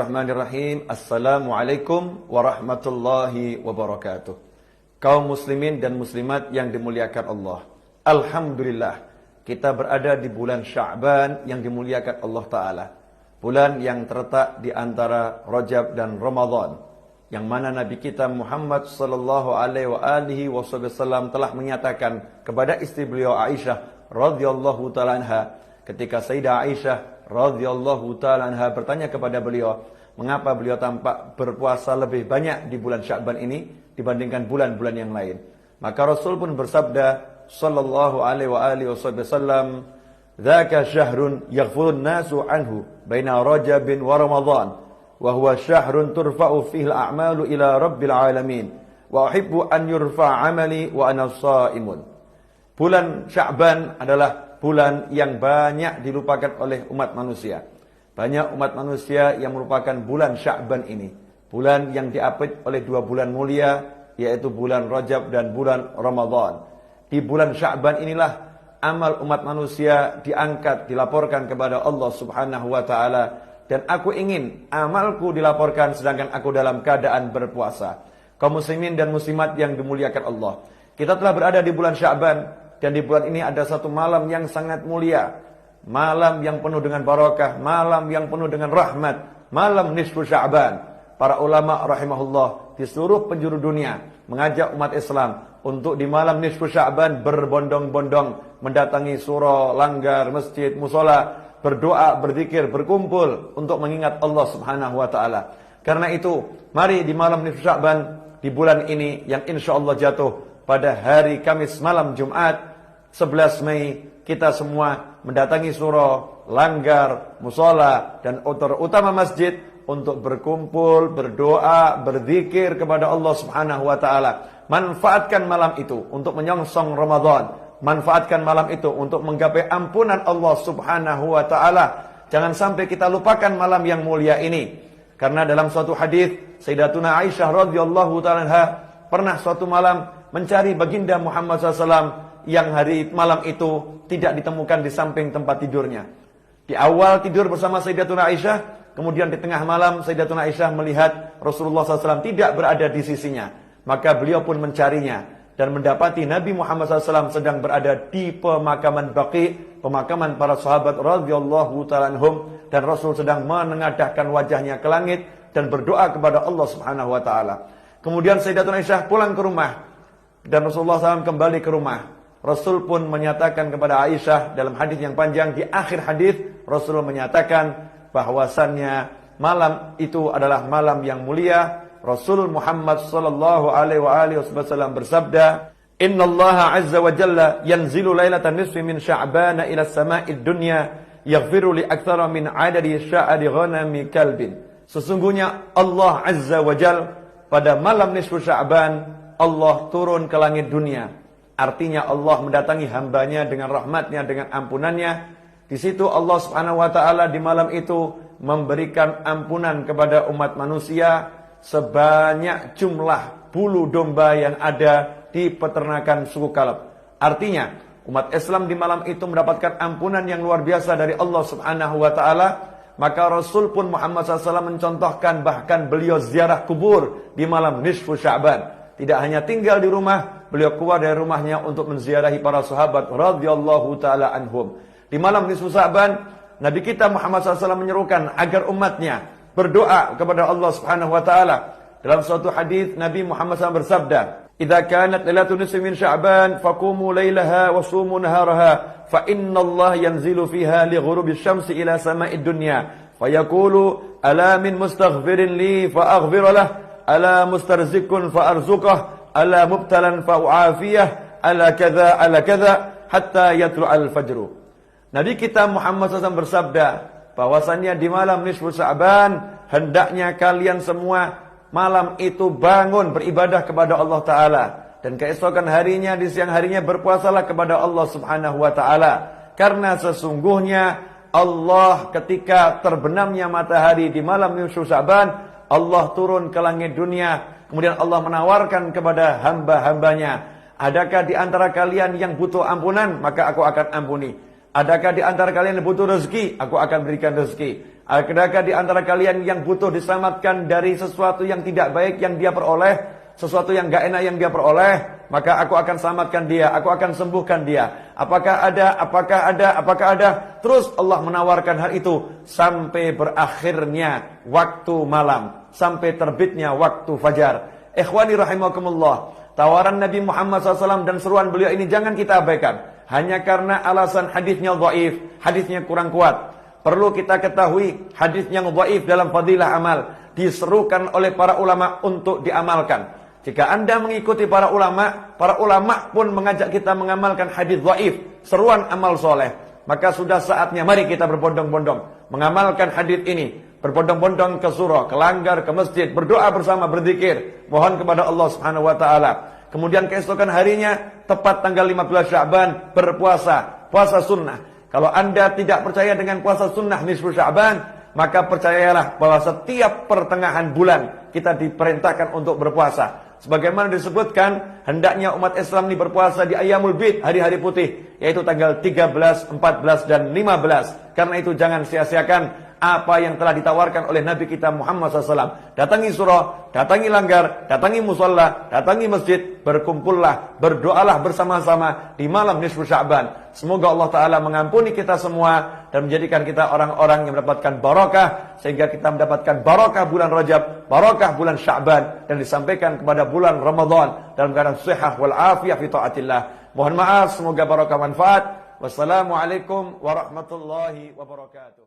Bismillahirrahmanirrahim. Assalamualaikum warahmatullahi wabarakatuh. Kaum muslimin dan muslimat yang dimuliakan Allah. Alhamdulillah, kita berada di bulan Sya'ban yang dimuliakan Allah Ta'ala. Bulan yang terletak di antara Rajab dan Ramadan, yang mana Nabi kita Muhammad sallallahu alaihi wasallam telah menyatakan kepada istri beliau Aisyah radhiyallahu ta'ala anha, ketika Sayyidah Aisyah radhiyallahu ta'ala anha bertanya kepada beliau, mengapa beliau tampak berpuasa lebih banyak di bulan Sya'ban ini dibandingkan bulan-bulan yang lain. Maka Rasul pun bersabda sallallahu alaihi wasallam, "Dzaka syahrun yaghfurun nasu anhu baina Rajabin wa Ramadan, wa huwa syahrun turfa'u fihi al-a'malu ila rabbil alamin, wa uhibbu an yurfa'a 'amali wa ana sha'imun." Bulan Sya'ban adalah bulan yang banyak dilupakan oleh umat manusia. Banyak umat manusia yang merupakan bulan Sya'ban ini, bulan yang diapit oleh dua bulan mulia, yaitu bulan Rajab dan bulan Ramadan. Di bulan Sya'ban inilah amal umat manusia diangkat, dilaporkan kepada Allah Subhanahu wa ta'ala. Dan aku ingin amalku dilaporkan sedangkan aku dalam keadaan berpuasa. Kaum muslimin dan muslimat yang dimuliakan Allah, kita telah berada di bulan Sya'ban. Dan di bulan ini ada satu malam yang sangat mulia, malam yang penuh dengan barakah, malam yang penuh dengan rahmat, malam nisfu Sya'ban. Para ulama rahimahullah di seluruh penjuru dunia mengajak umat Islam untuk di malam nisfu Sya'ban berbondong-bondong mendatangi surau, langgar, masjid, musola, berdoa, berzikir, berkumpul untuk mengingat Allah Subhanahu wa ta'ala. Karena itu, mari di malam nisfu Sya'ban di bulan ini yang insyaallah jatuh pada hari Kamis malam Jumat 11 Mei, kita semua mendatangi surau, langgar, musola, dan terutama masjid untuk berkumpul, berdoa, berzikir kepada Allah Subhanahu wa ta'ala. Manfaatkan malam itu untuk menyongsong Ramadan. Manfaatkan malam itu untuk menggapai ampunan Allah Subhanahu wa ta'ala. Jangan sampai kita lupakan malam yang mulia ini. Karena dalam suatu hadis, Sayyidatuna Aisyah radhiyallahu ta'ala anha pernah suatu malam mencari baginda Muhammad SAW yang hari malam itu tidak ditemukan di samping tempat tidurnya. Di awal tidur bersama Sayyidatuna Aisyah, kemudian di tengah malam Sayyidatuna Aisyah melihat Rasulullah SAW tidak berada di sisinya. Maka beliau pun mencarinya dan mendapati Nabi Muhammad SAW sedang berada di pemakaman Baqi, pemakaman para sahabat radhiyallahu ta'ala anhum, dan Rasul sedang menengadahkan wajahnya ke langit dan berdoa kepada Allah Subhanahu wa ta'ala. Kemudian Sayyidatuna Aisyah pulang ke rumah dan Rasulullah SAW kembali ke rumah. Rasul pun menyatakan kepada Aisyah dalam hadis yang panjang, di akhir hadis Rasul menyatakan bahwasannya malam itu adalah malam yang mulia. Rasul Muhammad sallallahu alaihi wasallam bersabda, "Innallaha azza wa jalla yanzilu lailatan nisfi min Sya'ban ila as-sama'id dunya yaghfiru li aktsara min 'adadi sya'ri ghanami kalbin." Sesungguhnya Allah azza wa jalla pada malam nisfu Sya'ban Allah turun ke langit dunia. Artinya Allah mendatangi hambanya dengan rahmatnya, dengan ampunannya. Di situ Allah Subhanahu wa ta'ala di malam itu memberikan ampunan kepada umat manusia sebanyak jumlah bulu domba yang ada di peternakan suku Kalb. Artinya umat Islam di malam itu mendapatkan ampunan yang luar biasa dari Allah Subhanahu wa ta'ala. Maka Rasul pun Muhammad SAW mencontohkan, bahkan beliau ziarah kubur di malam nisfu Sya'ban. Tidak hanya tinggal di rumah, beliau keluar dari rumahnya untuk menziarahi para sahabat radhiyallahu ta'ala anhum. Di malam nisfu Sya'ban, Nabi kita Muhammad SAW menyerukan agar umatnya berdoa kepada Allah Subhanahu wa ta'ala. Dalam suatu hadis Nabi Muhammad SAW bersabda, "Idza kanat lailatul nisfi min Sya'ban faqumu lailaha wa sumu naharaha fa innallaha yanzilu fiha li ghurubi syamsi ila sama'id dunya fa yaqulu ala min mustaghfirin li fa aghfir lah, ala mustarzikun fa arzuqah, ala mubtalan fa u'afiyah, ala kadza hatta yatlu'al fajru." Nabi kita Muhammad SAW bersabda bahwasannya di malam nisfu Sya'ban hendaknya kalian semua malam itu bangun beribadah kepada Allah Ta'ala, dan keesokan harinya di siang harinya berpuasalah kepada Allah Subhanahu wa ta'ala. Karena sesungguhnya Allah ketika terbenamnya matahari di malam nisfu Sya'ban, Allah turun ke langit dunia. Kemudian Allah menawarkan kepada hamba-hambanya, "Adakah di antara kalian yang butuh ampunan? Maka aku akan ampuni. Adakah di antara kalian yang butuh rezeki? Aku akan berikan rezeki. Adakah di antara kalian yang butuh diselamatkan dari sesuatu yang tidak baik yang dia peroleh? Sesuatu yang gak enak yang dia peroleh? Maka aku akan selamatkan dia. Aku akan sembuhkan dia. Apakah ada? Apakah ada? Apakah ada? Terus Allah menawarkan hal itu sampai berakhirnya waktu malam. Sampai terbitnya waktu fajar. Ikhwani rahimakumullah. Tawaran Nabi Muhammad SAW dan seruan beliau ini jangan kita abaikan. Hanya karena alasan hadisnya dhaif, hadisnya kurang kuat. Perlu kita ketahui hadis yang dhaif dalam fadilah amal diserukan oleh para ulama untuk diamalkan. Jika Anda mengikuti para ulama pun mengajak kita mengamalkan hadis dhaif, seruan amal soleh. Maka sudah saatnya mari kita berbondong-bondong mengamalkan hadis ini. Berbondong-bondong ke surau, ke langgar, ke masjid, berdoa bersama, berzikir, mohon kepada Allah Subhanahu wa taala. Kemudian keesokan harinya tepat tanggal 15 Sya'ban berpuasa, puasa sunnah. Kalau Anda tidak percaya dengan puasa sunnah nisfu Sya'ban, maka percayalah bahwa setiap pertengahan bulan kita diperintahkan untuk berpuasa. Sebagaimana disebutkan, hendaknya umat Islam ini berpuasa di Ayyamul Bid, hari-hari putih, yaitu tanggal 13, 14 dan 15. Karena itu jangan sia-siakan apa yang telah ditawarkan oleh Nabi kita Muhammad SAW. Datangi surau, datangi langgar, datangi musalla, datangi masjid, berkumpullah, berdoalah bersama-sama di malam nisfu Sya'ban. Semoga Allah Ta'ala mengampuni kita semua dan menjadikan kita orang-orang yang mendapatkan barakah, sehingga kita mendapatkan barakah bulan Rajab, barakah bulan Sya'ban, dan disampaikan kepada bulan Ramadan dalam keadaan sehat wal afiyah fi taatillah. Mohon maaf, semoga barakah manfaat. Wassalamualaikum warahmatullahi wabarakatuh.